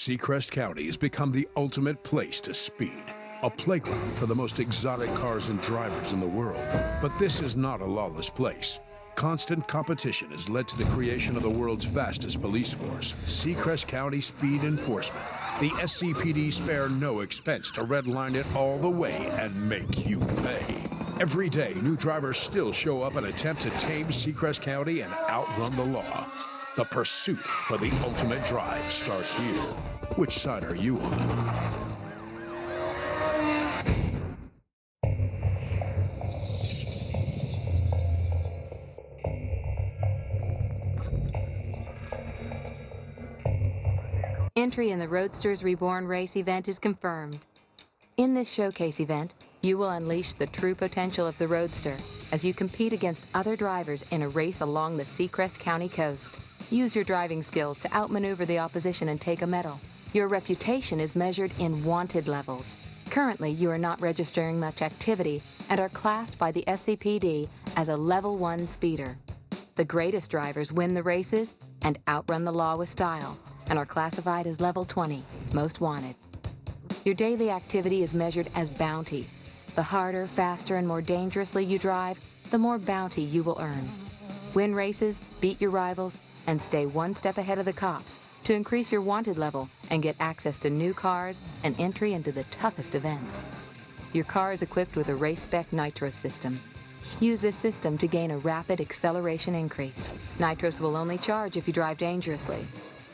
Seacrest County has become the ultimate place to speed, a playground for the most exotic cars and drivers in the world. But this is not a lawless place. Constant competition has led to the creation of the world's fastest police force, Seacrest County Speed Enforcement. The SCPD spare no expense to redline it all the way and make you pay. Every day, new drivers still show up and attempt to tame Seacrest County and outrun the law. The pursuit for the ultimate drive starts here. Which side are you on? Entry in the Roadsters Reborn race event is confirmed. In this showcase event, you will unleash the true potential of the Roadster as you compete against other drivers in a race along the Seacrest County coast. Use your driving skills to outmaneuver the opposition and take a medal. Your reputation is measured in wanted levels. Currently, you are not registering much activity and are classed by the SCPD as a Level 1 speeder. The greatest drivers win the races and outrun the law with style, and are classified as Level 20, Most Wanted. Your daily activity is measured as bounty. The harder, faster, and more dangerously you drive, the more bounty you will earn. Win races, beat your rivals, and stay one step ahead of the cops to increase your wanted level and get access to new cars and entry into the toughest events. Your car is equipped with a race-spec nitro system. Use this system to gain a rapid acceleration increase. Nitros will only charge if you drive dangerously.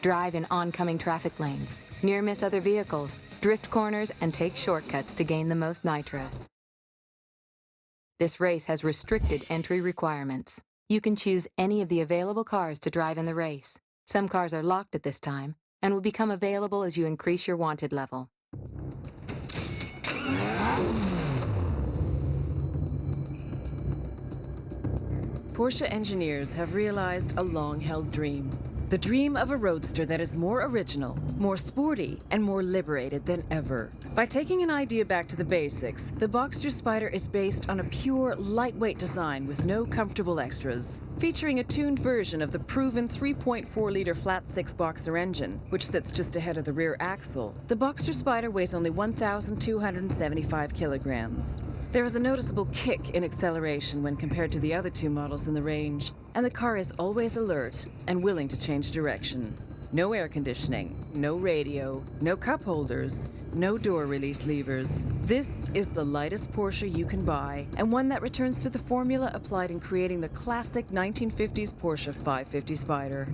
Drive in oncoming traffic lanes, near-miss other vehicles, drift corners, and take shortcuts to gain the most nitros. This race has restricted entry requirements. You can choose any of the available cars to drive in the race. Some cars are locked at this time and will become available as you increase your wanted level. Porsche engineers have realized a long-held dream. The dream of a roadster that is more original, more sporty, and more liberated than ever. By taking an idea back to the basics, the Boxster Spyder is based on a pure, lightweight design with no comfortable extras. Featuring a tuned version of the proven 3.4-liter flat-six Boxer engine, which sits just ahead of the rear axle, the Boxster Spyder weighs only 1,275 kilograms. There is a noticeable kick in acceleration when compared to the other two models in the range, and the car is always alert and willing to change direction. No air conditioning, no radio, no cup holders, no door release levers. This is the lightest Porsche you can buy, and one that returns to the formula applied in creating the classic 1950s Porsche 550 Spyder.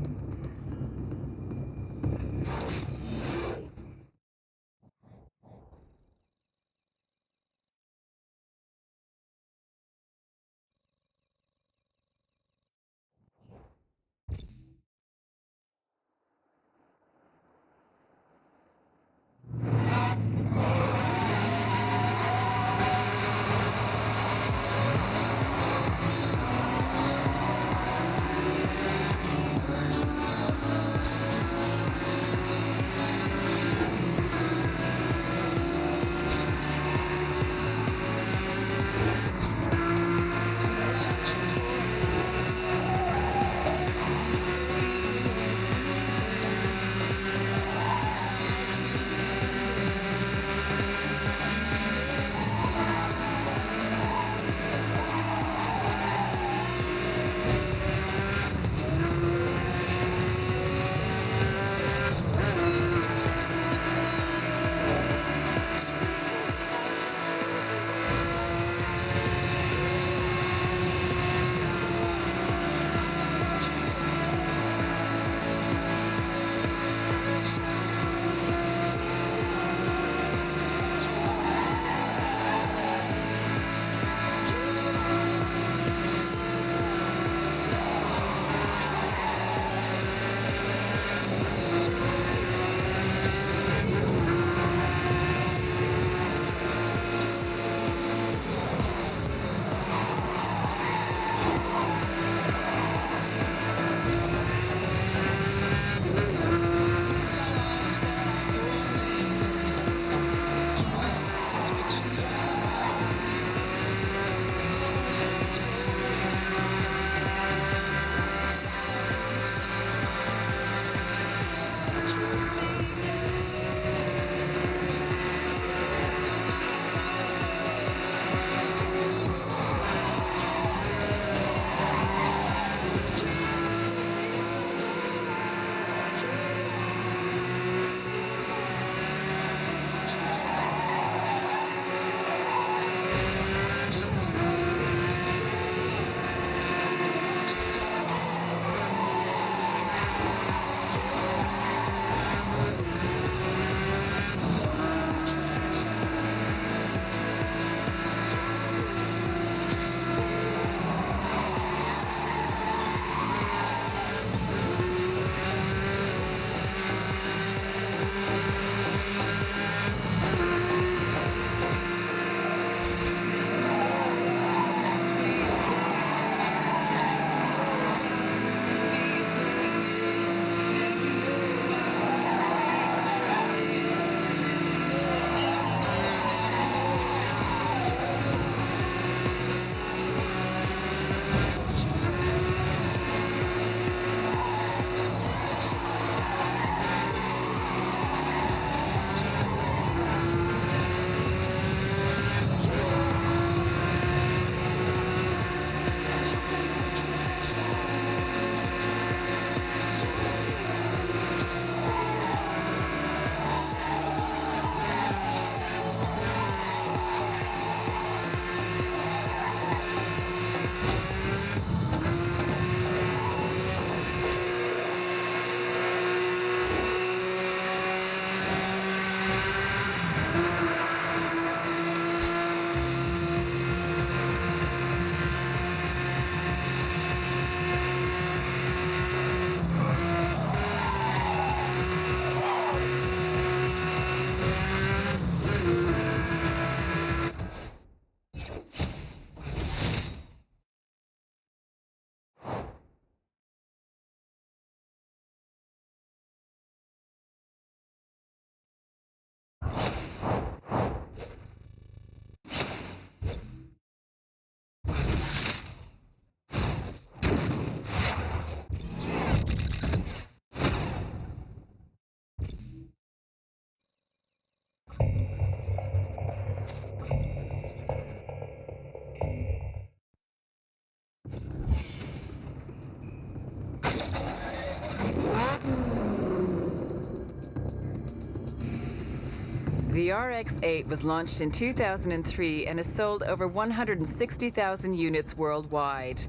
The RX-8 was launched in 2003 and has sold over 160,000 units worldwide.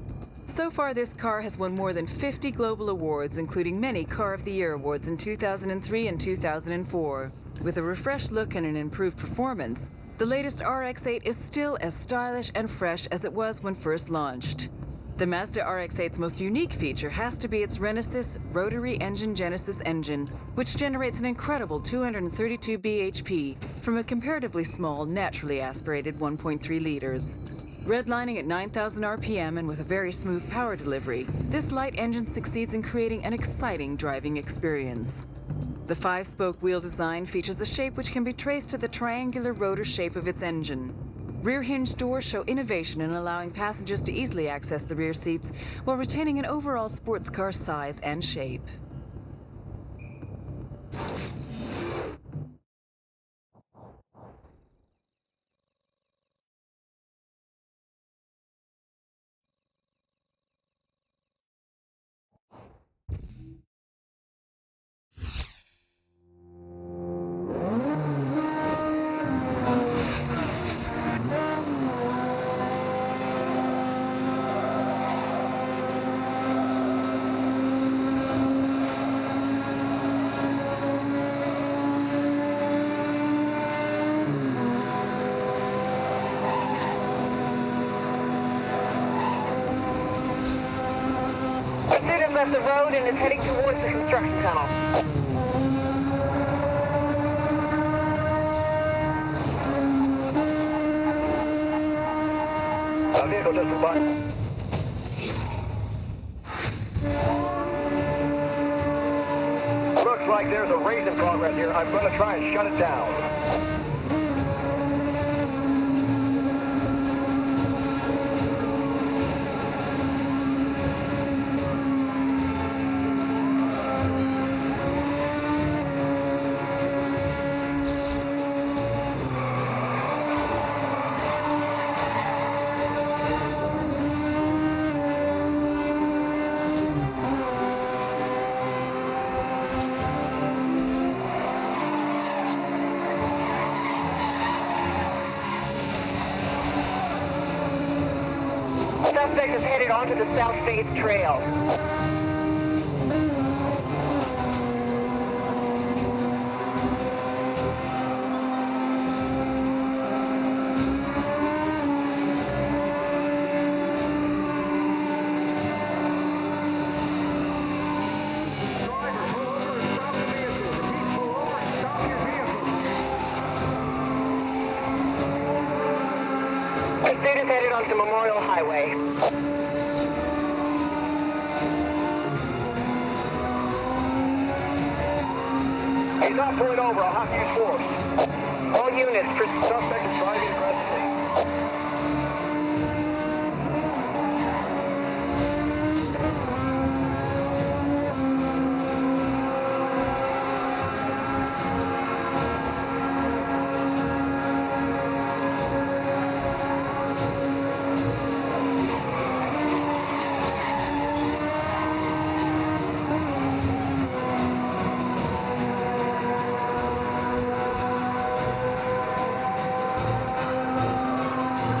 So far, this car has won more than 50 global awards, including many Car of the Year awards in 2003 and 2004. With a refreshed look and an improved performance, the latest RX-8 is still as stylish and fresh as it was when first launched. The Mazda RX-8's most unique feature has to be its Renesys rotary engine Genesis engine, which generates an incredible 232 bhp from a comparatively small, naturally aspirated 1.3 liters. Redlining at 9,000 RPM and with a very smooth power delivery, this light engine succeeds in creating an exciting driving experience. The 5-spoke wheel design features a shape which can be traced to the triangular rotor shape of its engine. Rear hinge doors show innovation in allowing passengers to easily access the rear seats while retaining an overall sports car size and shape. Left the road and is heading towards the construction tunnel. A vehicle just above. Looks like there's a race in progress here. I'm going to try and shut it down. Suspect is headed onto the South Face Trail. Pursuit is headed onto Memorial Highway. He's not pulling over. I'll have to use force. All units, suspect is driving aggressively.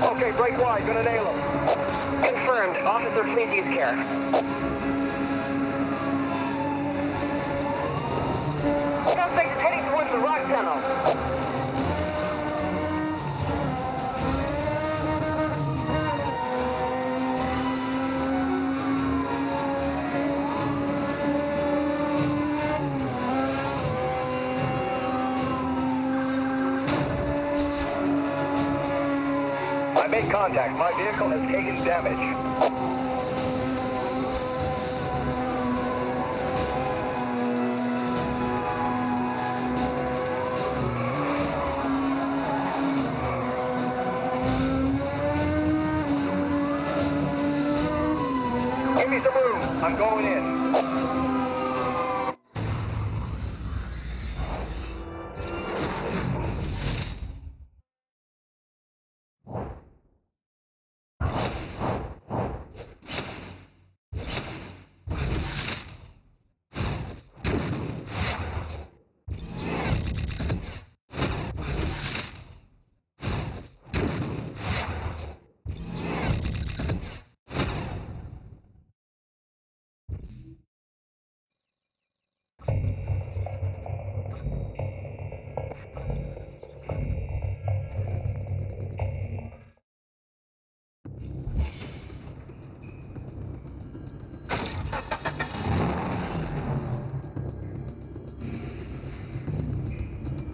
Okay, break wide. Gonna nail him. Confirmed. Officer, please use care. Suspect is heading towards the rock tunnel. I made contact. My vehicle has taken damage. Give me some room. I'm going in.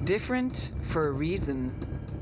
Different for a reason.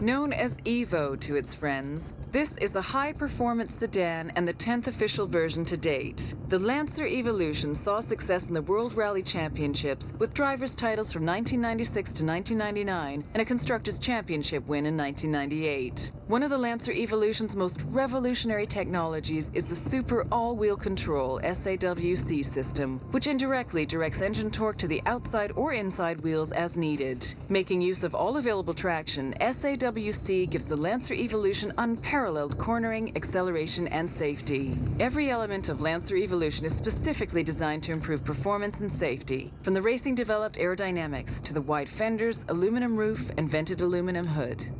Known as Evo to its friends, this is a high-performance sedan and the 10th official version to date. The Lancer Evolution saw success in the World Rally Championships with drivers' titles from 1996 to 1999 and a Constructors' Championship win in 1998. One of the Lancer Evolution's most revolutionary technologies is the Super All-Wheel Control SAWC system, which indirectly directs engine torque to the outside or inside wheels as needed. Making use of all available traction, SAWC gives the Lancer Evolution unparalleled cornering, acceleration, and safety. Every element of Lancer Evolution is specifically designed to improve performance and safety, from the racing-developed aerodynamics to the wide fenders, aluminum roof, and vented aluminum hood.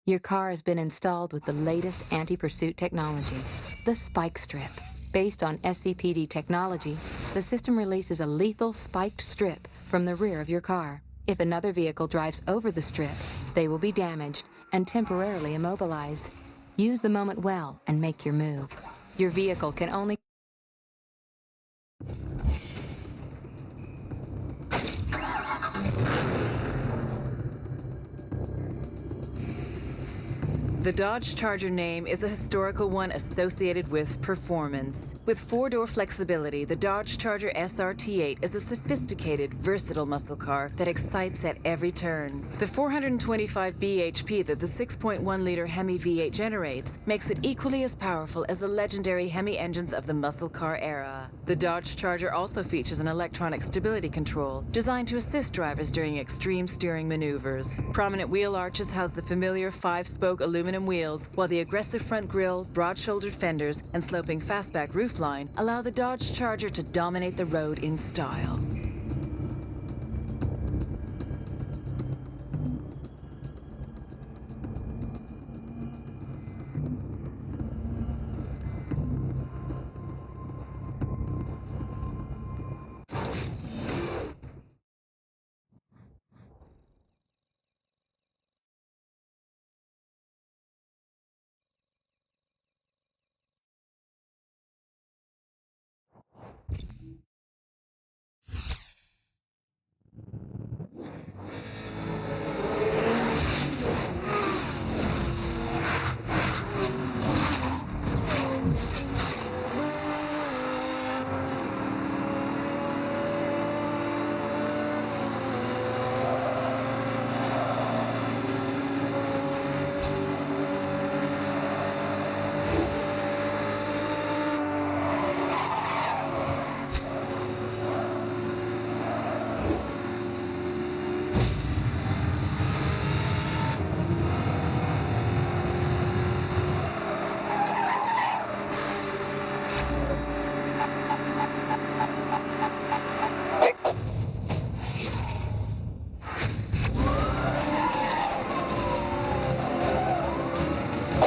Your car has been installed with the latest anti-pursuit technology, the Spike Strip. Based on SCPD technology, the system releases a lethal spiked strip from the rear of your car. If another vehicle drives over the strip, they will be damaged and temporarily immobilized. Use the moment well and make your move. Your vehicle can only... The Dodge Charger name is a historical one associated with performance. With four-door flexibility, the Dodge Charger SRT8 is a sophisticated, versatile muscle car that excites at every turn. The 425 bhp that the 6.1-liter Hemi V8 generates makes it equally as powerful as the legendary Hemi engines of the muscle car era. The Dodge Charger also features an electronic stability control designed to assist drivers during extreme steering maneuvers. Prominent wheel arches house the familiar 5-spoke aluminum wheels, while the aggressive front grille, broad-shouldered fenders, and sloping fastback roofline allow the Dodge Charger to dominate the road in style.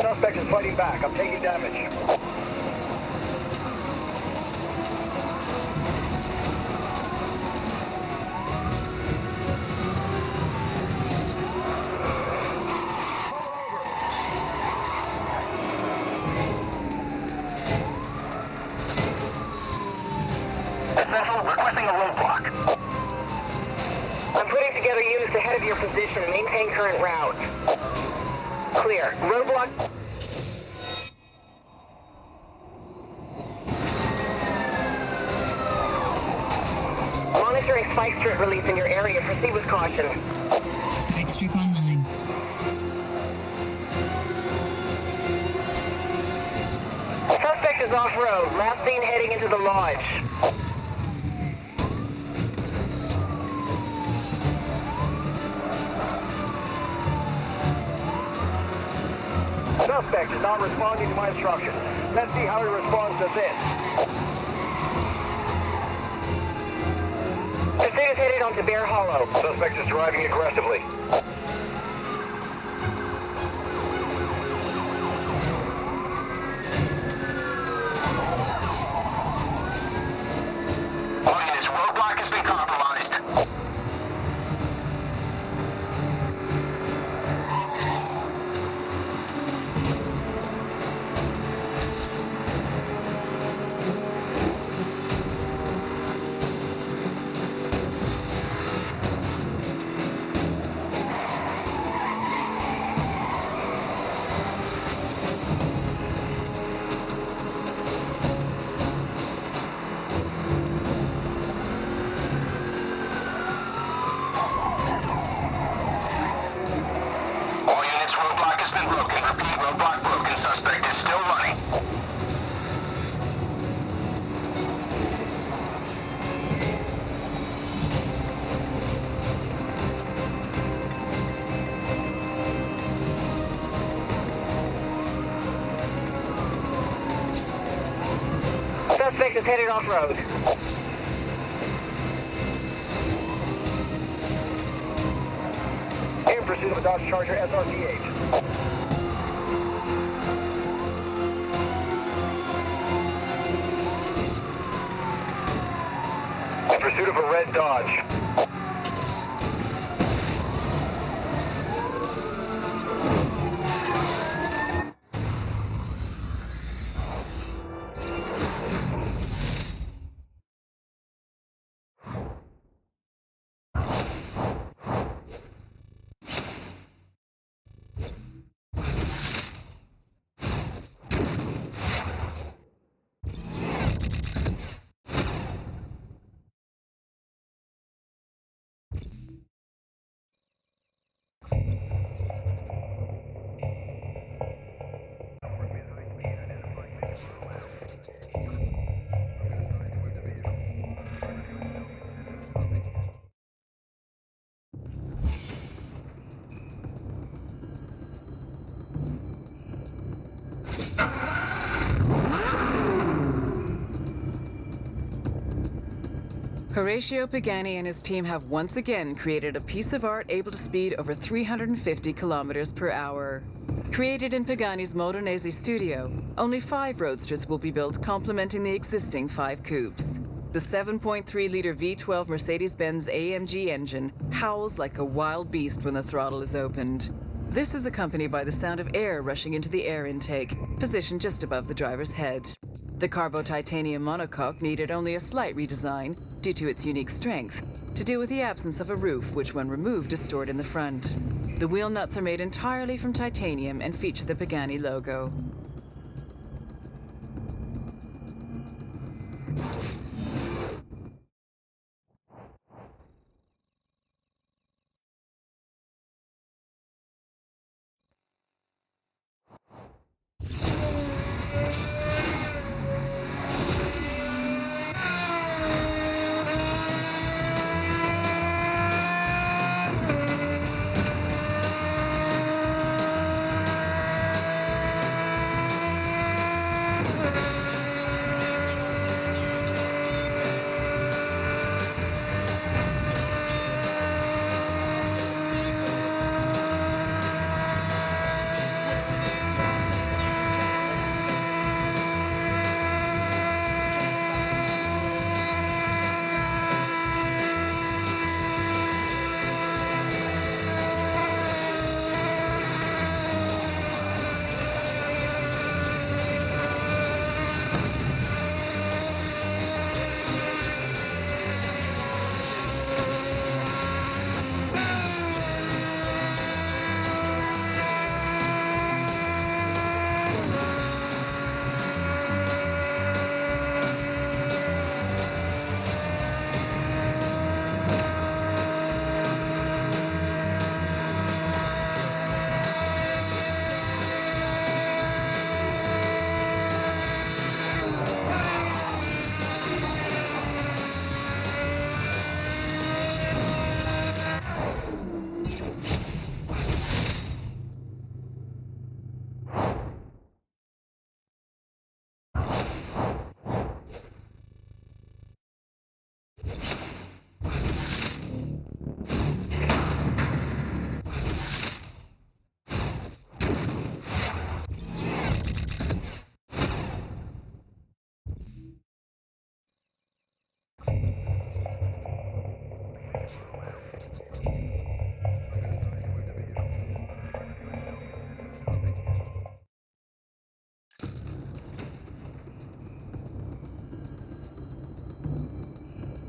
Suspect is fighting back. I'm taking damage. Central, requesting a roadblock. I'm putting together units ahead of your position. Maintain current route. Clear. Roadblock. Monitoring spike strip release in your area. Proceed with caution. Spike Strip online. Suspect is off-road. Last seen heading into the lodge. Suspect is not responding to my instructions. Let's see how he responds to this. Pursuit is headed onto Bear Hollow. Suspect is driving aggressively. All units, roadblock has been compromised. Suspect is headed off-road. pursuit of a Dodge Charger SRT-8. In pursuit of a red Dodge. Horatio Pagani and his team have once again created a piece of art able to speed over 350 kilometers per hour. Created in Pagani's Modenese studio, only 5 Roadsters will be built complementing the existing 5 coupes. The 7.3-liter V12 Mercedes-Benz AMG engine howls like a wild beast when the throttle is opened. This is accompanied by the sound of air rushing into the air intake, positioned just above the driver's head. The Carbo titanium monocoque needed only a slight redesign due to its unique strength to deal with the absence of a roof, which when removed is stored in the front. The wheel nuts are made entirely from titanium and feature the Pagani logo.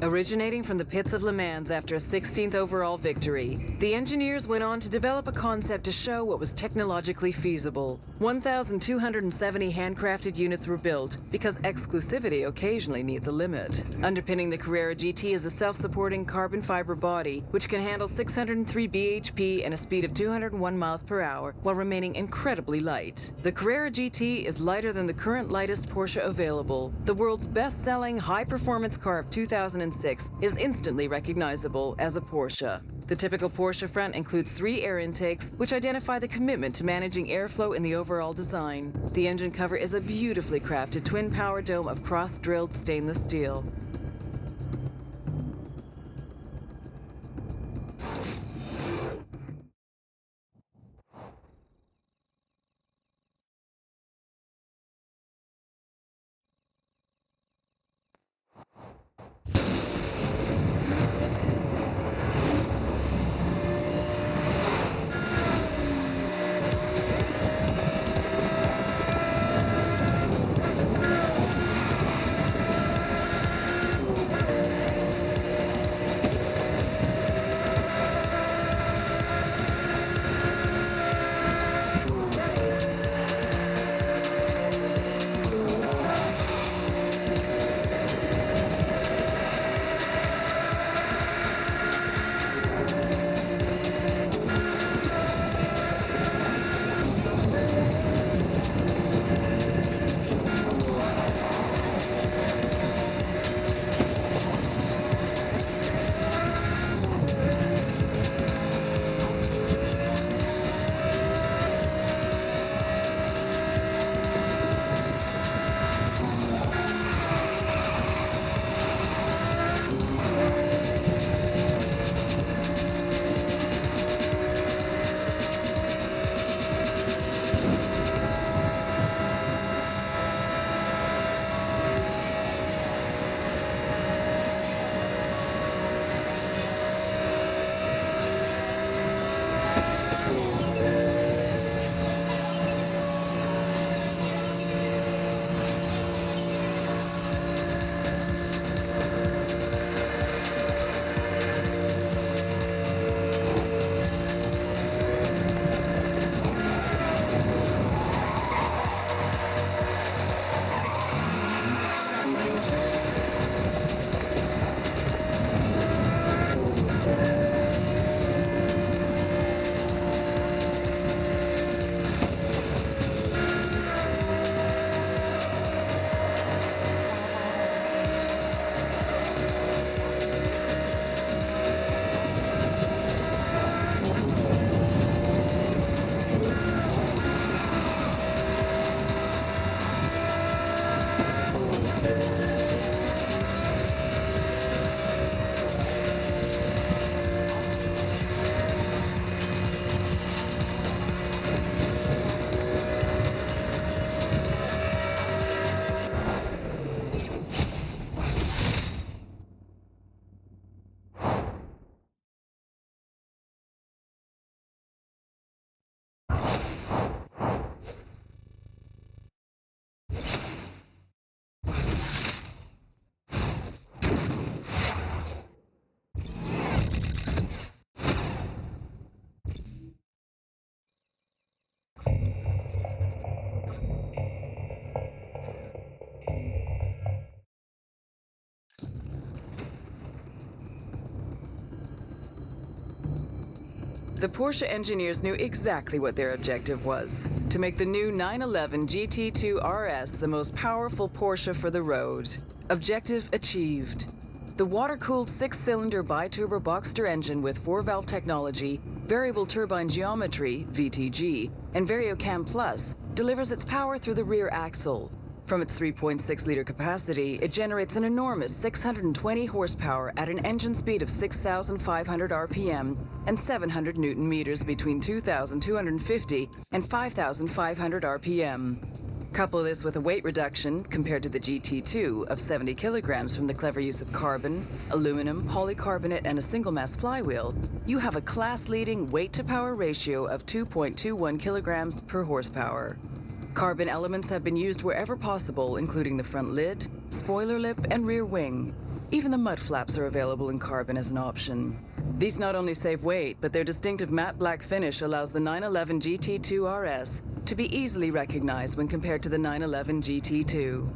Originating from the pits of Le Mans after a 16th overall victory, the engineers went on to develop a concept to show what was technologically feasible. 1,270 handcrafted units were built because exclusivity occasionally needs a limit. Underpinning the Carrera GT is a self-supporting carbon fiber body, which can handle 603 bhp and a speed of 201 miles per hour while remaining incredibly light. The Carrera GT is lighter than the current lightest Porsche available. The world's best-selling high-performance car of 2006 is instantly recognizable as a Porsche. The typical Porsche front includes 3 air intakes, which identify the commitment to managing airflow in the overall design. The engine cover is a beautifully crafted twin-power dome of cross-drilled stainless steel. The Porsche engineers knew exactly what their objective was: to make the new 911 GT2 RS the most powerful Porsche for the road. Objective achieved. The water-cooled 6-cylinder bi-turbo Boxster engine with 4-valve technology, variable turbine geometry, VTG, and VarioCam Plus delivers its power through the rear axle. From its 3.6-liter capacity, it generates an enormous 620 horsepower at an engine speed of 6,500 RPM and 700 Newton meters between 2,250 and 5,500 RPM. Couple this with a weight reduction, compared to the GT2, of 70 kilograms from the clever use of carbon, aluminum, polycarbonate, and a single-mass flywheel, you have a class-leading weight-to-power ratio of 2.21 kilograms per horsepower. Carbon elements have been used wherever possible, including the front lid, spoiler lip, and rear wing. Even the mud flaps are available in carbon as an option. These not only save weight, but their distinctive matte black finish allows the 911 GT2 RS to be easily recognized when compared to the 911 GT2.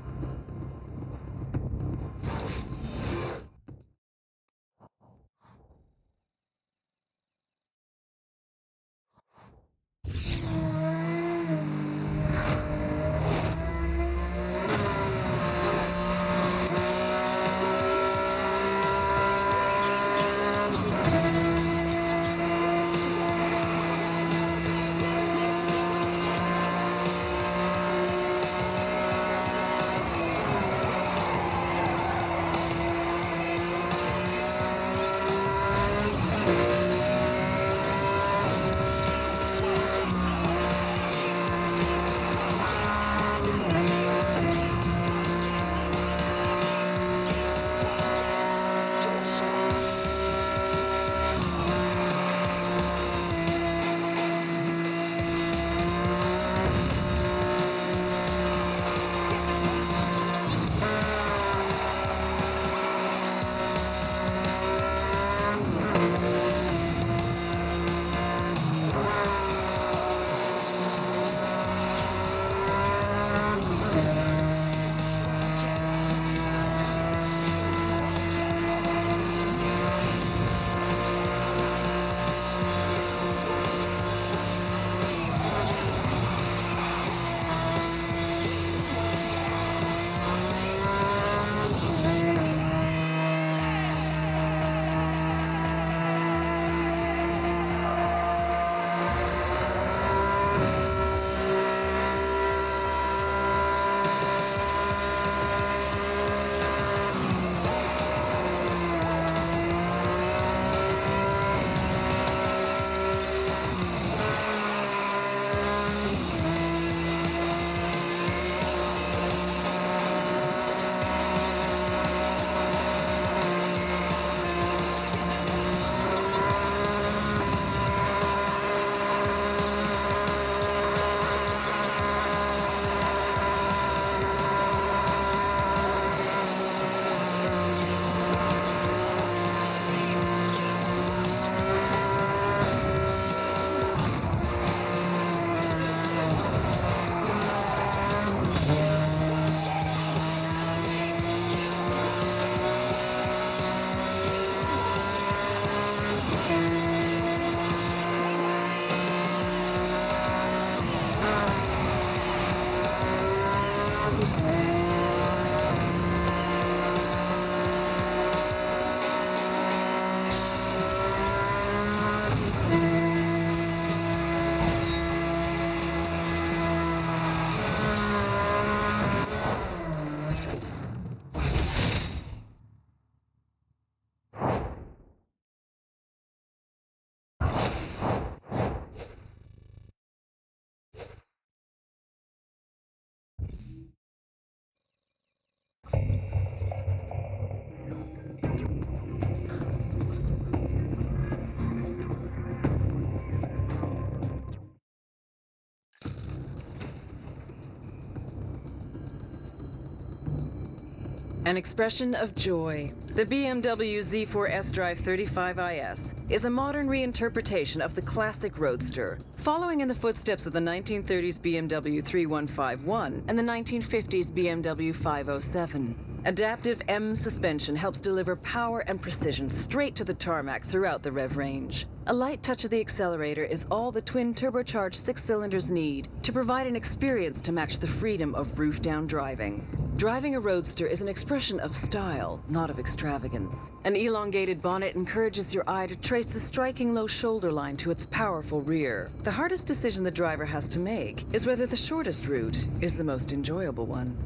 An expression of joy. The BMW Z4 S-Drive 35IS is a modern reinterpretation of the classic Roadster, following in the footsteps of the 1930s BMW 3151 and the 1950s BMW 507. Adaptive M suspension helps deliver power and precision straight to the tarmac throughout the rev range. A light touch of the accelerator is all the twin turbocharged 6 cylinders need to provide an experience to match the freedom of roof-down driving. Driving a Roadster is an expression of style, not of extravagance. An elongated bonnet encourages your eye to trace the striking low shoulder line to its powerful rear. The hardest decision the driver has to make is whether the shortest route is the most enjoyable one.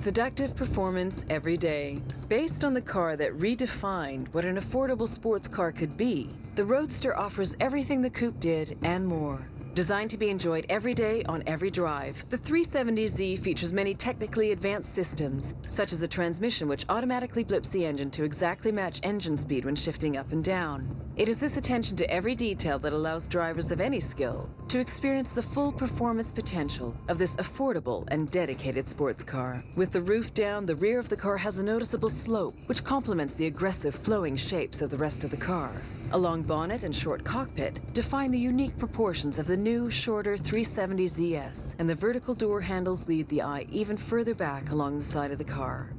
Seductive performance every day. Based on the car that redefined what an affordable sports car could be, the Roadster offers everything the coupe did and more. Designed to be enjoyed every day on every drive, the 370Z features many technically advanced systems, such as a transmission which automatically blips the engine to exactly match engine speed when shifting up and down. It is this attention to every detail that allows drivers of any skill to experience the full performance potential of this affordable and dedicated sports car. With the roof down, the rear of the car has a noticeable slope, which complements the aggressive flowing shapes of the rest of the car. A long bonnet and short cockpit define the unique proportions of the new, shorter 370ZS, and the vertical door handles lead the eye even further back along the side of the car.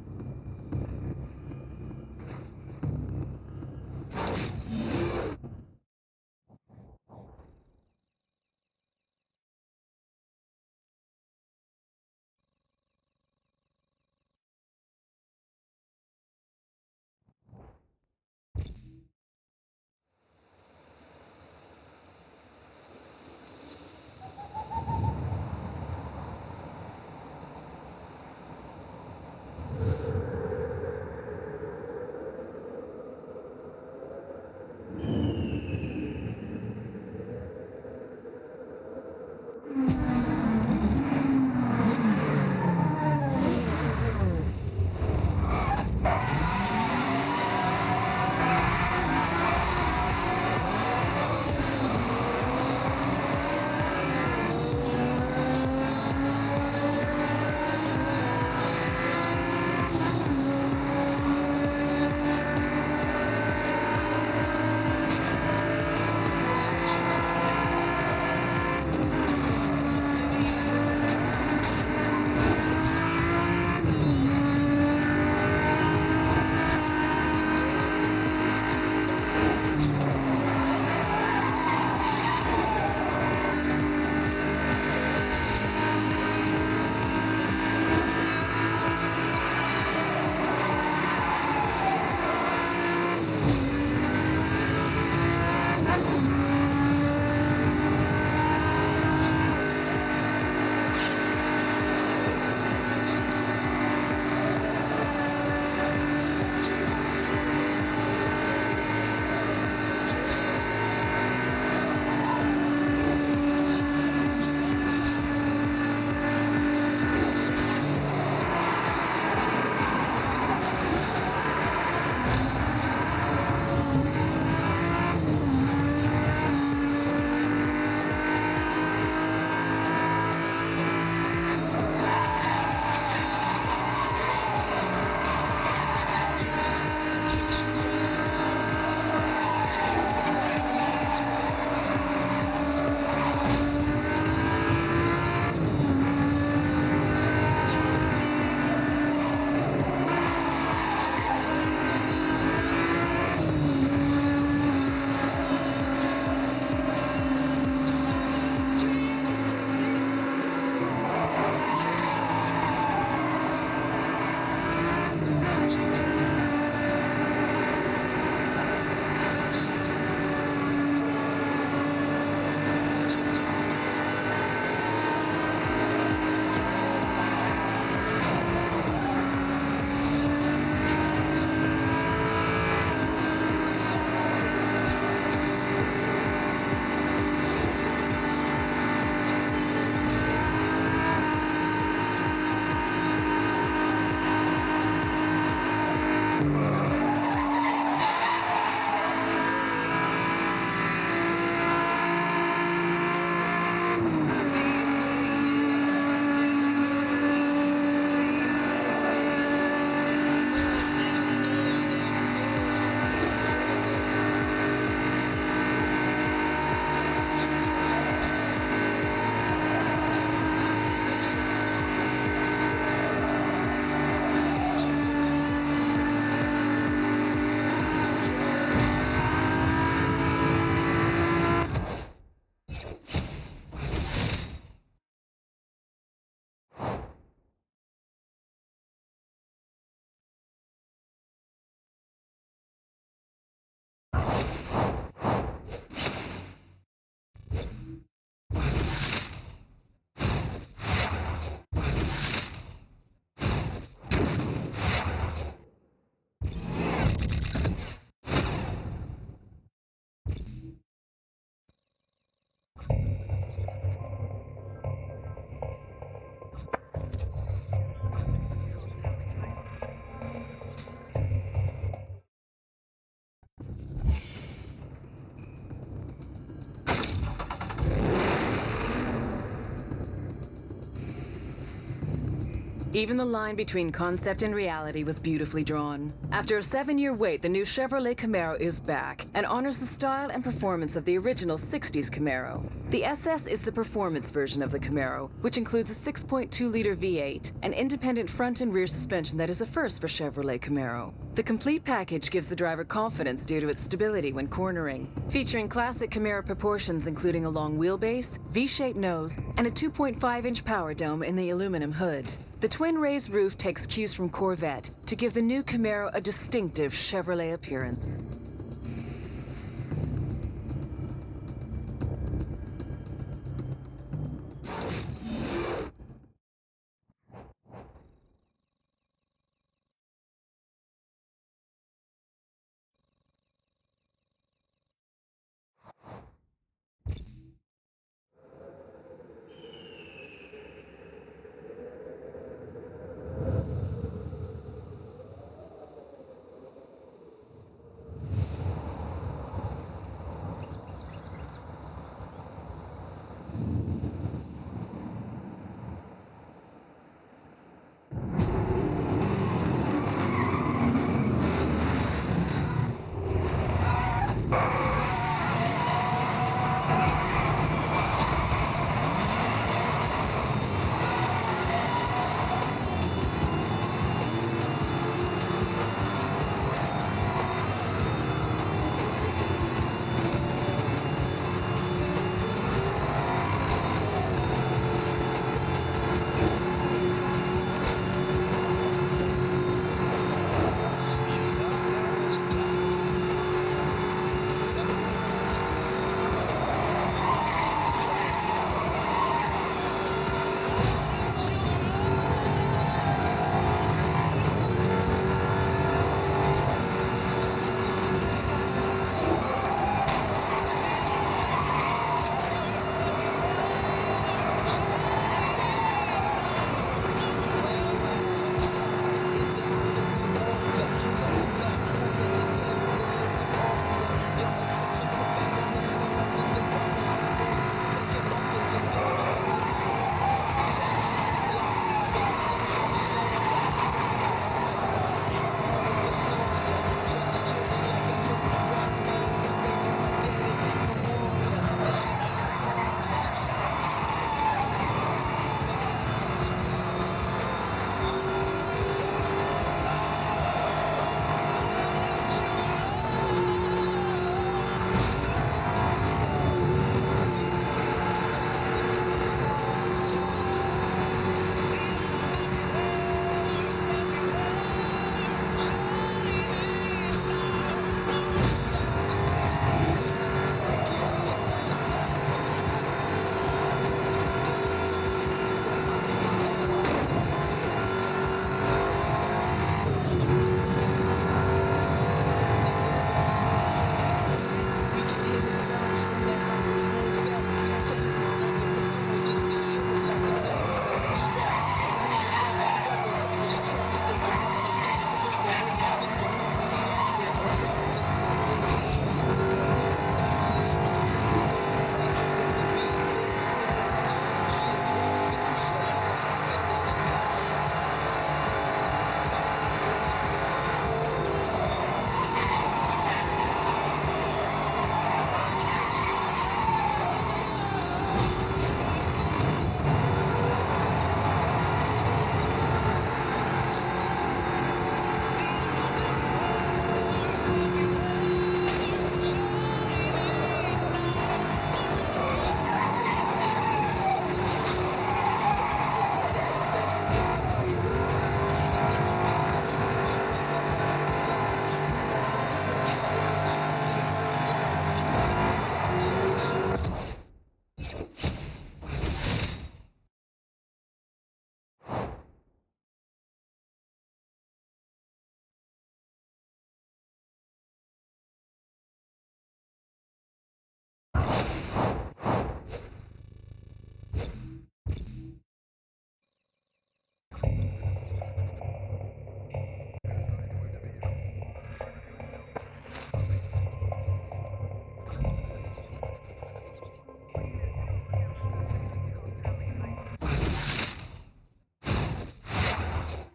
Even the line between concept and reality was beautifully drawn. After a 7-year wait, the new Chevrolet Camaro is back and honors the style and performance of the original 60s Camaro. The SS is the performance version of the Camaro, which includes a 6.2-liter V8, an independent front and rear suspension that is a first for Chevrolet Camaro. The complete package gives the driver confidence due to its stability when cornering, featuring classic Camaro proportions including a long wheelbase, V-shaped nose, and a 2.5-inch power dome in the aluminum hood. The twin raised roof takes cues from Corvette to give the new Camaro a distinctive Chevrolet appearance.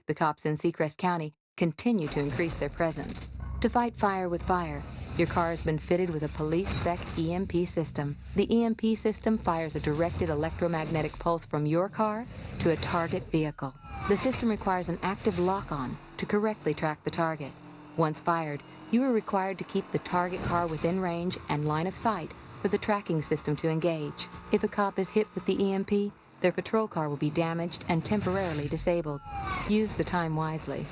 The cops in Seacrest County continue to increase their presence. To fight fire with fire, your car has been fitted with a police-spec EMP system. The EMP system fires a directed electromagnetic pulse from your car to a target vehicle. The system requires an active lock-on to correctly track the target. Once fired, you are required to keep the target car within range and line of sight for the tracking system to engage. If a cop is hit with the EMP, their patrol car will be damaged and temporarily disabled. Use the time wisely.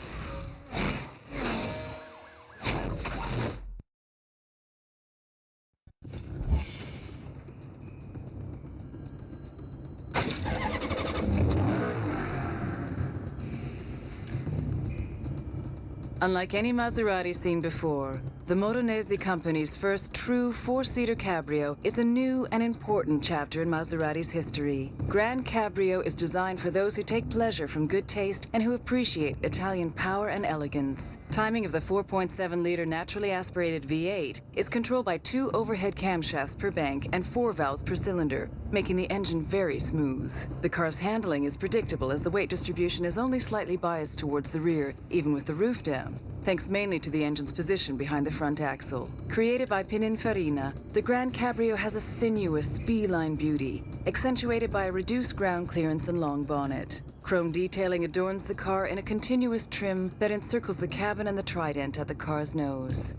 Unlike any Maserati seen before, the Motonese company's first true four-seater cabrio is a new and important chapter in Maserati's history. Grand Cabrio is designed for those who take pleasure from good taste and who appreciate Italian power and elegance. Timing of the 4.7-liter naturally aspirated V8 is controlled by 2 overhead camshafts per bank and 4 valves per cylinder, making the engine very smooth. The car's handling is predictable as the weight distribution is only slightly biased towards the rear, even with the roof down, thanks mainly to the engine's position behind the front axle. Created by Pininfarina, the Grand Cabrio has a sinuous, feline beauty, accentuated by a reduced ground clearance and long bonnet. Chrome detailing adorns the car in a continuous trim that encircles the cabin and the trident at the car's nose.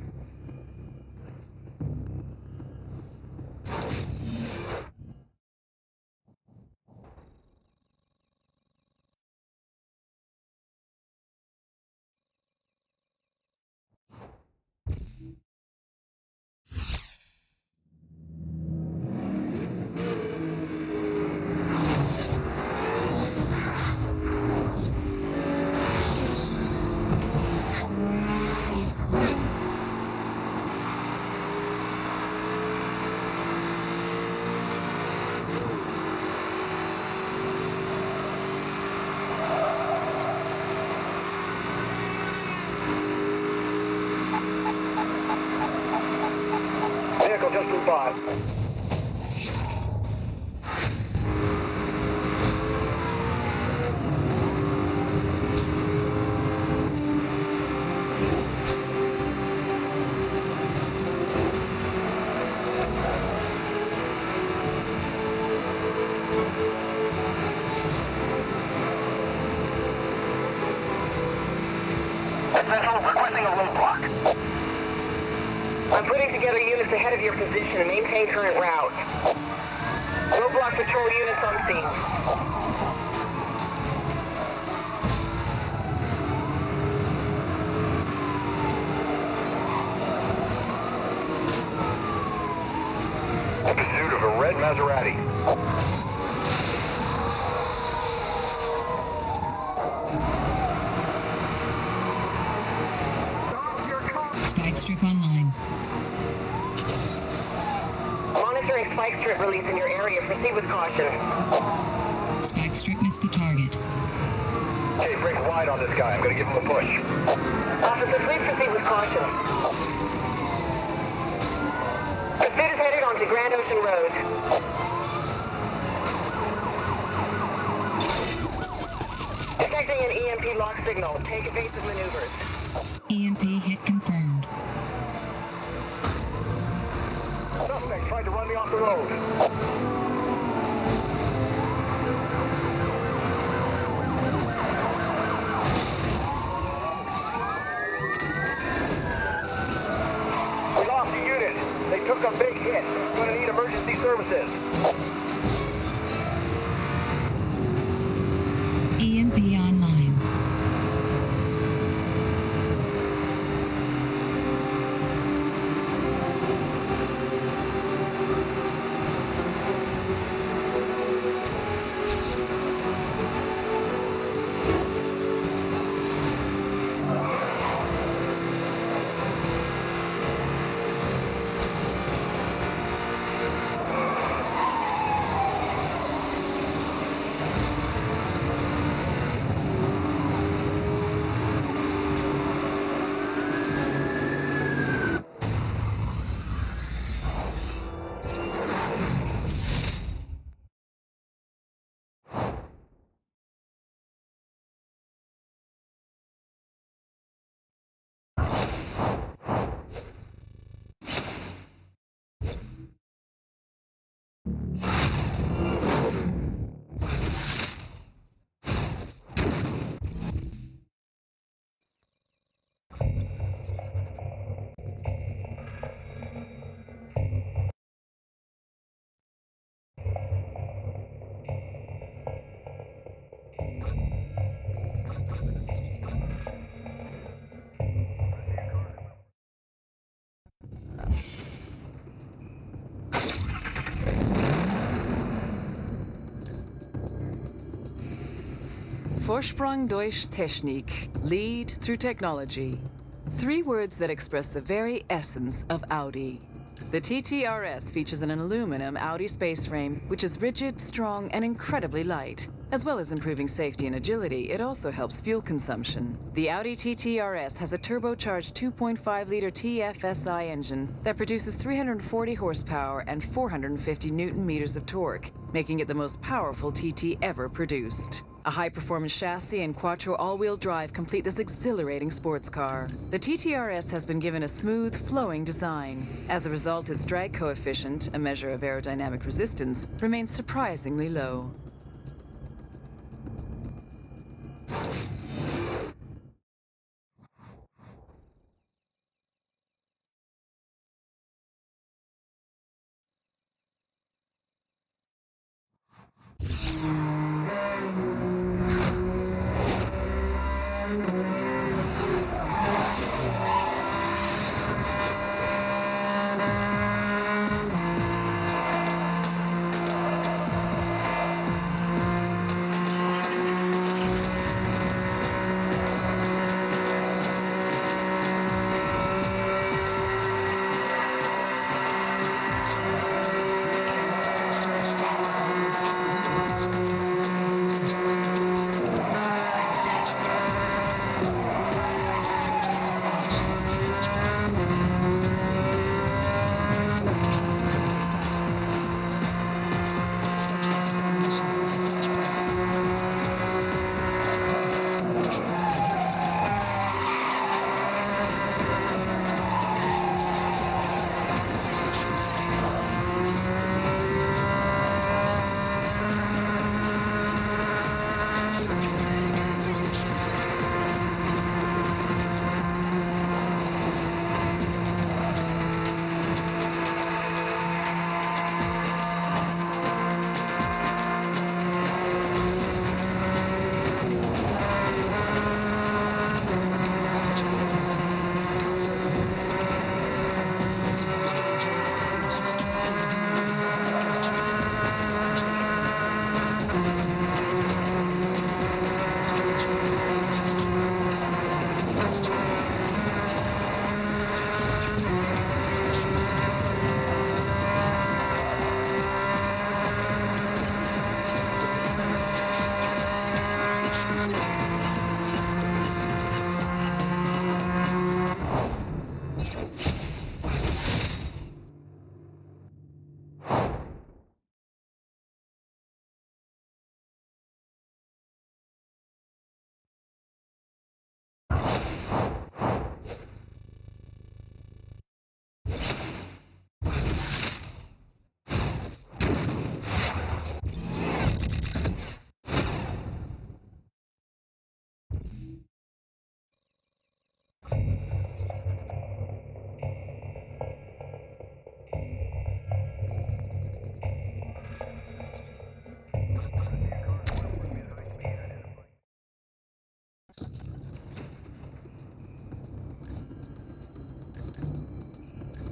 Vehicle just flew by. Essential, requesting a roadblock. I'm putting together units ahead of your position and maintain current route. Roadblock patrol units on scene. In pursuit of a red Maserati. Spike strip online. Monitoring spike strip release in your area. Proceed with caution. Spike strip missed the target. Hey, break wide on this guy. I'm gonna give him a push. Officer, please proceed with caution. Pursuit is headed onto Grand Ocean Road. Detecting an EMP lock signal. Take evasive maneuvers. EMP hit confirmed. Suspect tried to run me off the road. We lost a unit. They took a big hit. Gonna need emergency services. EMP online. Vorsprung durch Technik, lead through technology. 3 words that express the very essence of Audi. The TTRS features an aluminum Audi space frame, which is rigid, strong, and incredibly light. As well as improving safety and agility, it also helps fuel consumption. The Audi TTRS has a turbocharged 2.5-liter TFSI engine that produces 340 horsepower and 450 newton-meters of torque, making it the most powerful TT ever produced. A high-performance chassis and quattro all-wheel drive complete this exhilarating sports car. The TTRS has been given a smooth, flowing design. As a result, its drag coefficient, a measure of aerodynamic resistance, remains surprisingly low.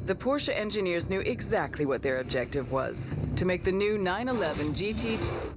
The Porsche engineers knew exactly what their objective was: to make the new 911 GT...